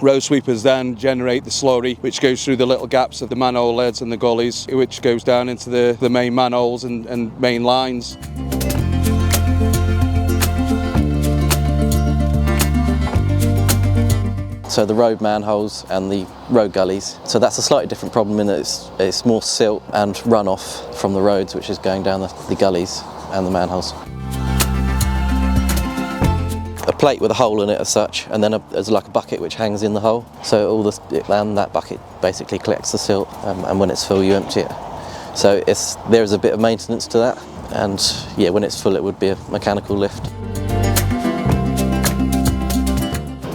Road sweepers then generate the slurry, which goes through the little gaps of the manhole lids and the gullies, which goes down into the main manholes and main lines. So the road manholes and the road gullies. So that's a slightly different problem in that it's more silt and runoff from the roads, which is going down the gullies and the manholes. A plate with a hole in it as such, and then there's like a bucket which hangs in the hole. So and that bucket basically collects the silt, and when it's full you empty it. So there's a bit of maintenance to that, and yeah, when it's full it would be a mechanical lift.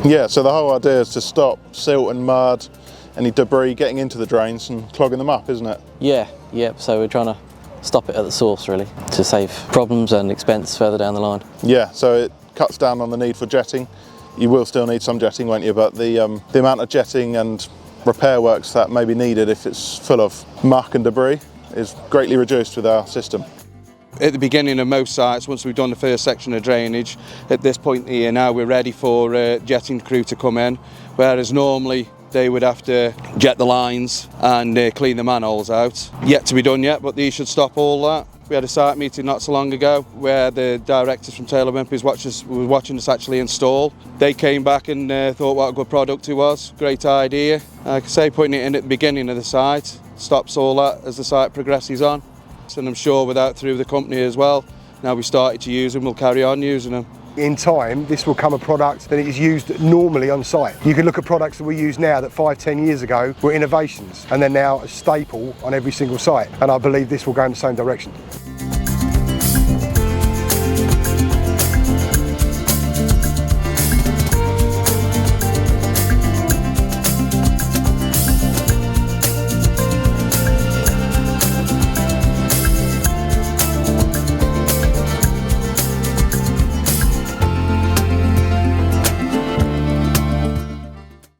Yeah, so the whole idea is to stop silt and mud, any debris getting into the drains and clogging them up, isn't it? Yeah, so we're trying to stop it at the source really, to save problems and expense further down the line. Yeah, so it cuts down on the need for jetting. You will still need some jetting, won't you? But the amount of jetting and repair works that may be needed if it's full of muck and debris is greatly reduced with our system. At the beginning of most sites, once we've done the first section of drainage, at this point here now we're ready for jetting crew to come in, whereas normally they would have to jet the lines and clean the manholes out. Yet to be done yet, but these should stop all that. We had a site meeting not so long ago where the directors from Taylor Wimpey's were watching us actually install. They came back and thought what a good product it was, great idea. Like I say, putting it in at the beginning of the site stops all that as the site progresses on. And I'm sure with that through the company as well, now we started to use them, we'll carry on using them. In time, this will become a product that is used normally on site. You can look at products that we use now that 5-10 years ago were innovations, and they're now a staple on every single site. And I believe this will go in the same direction.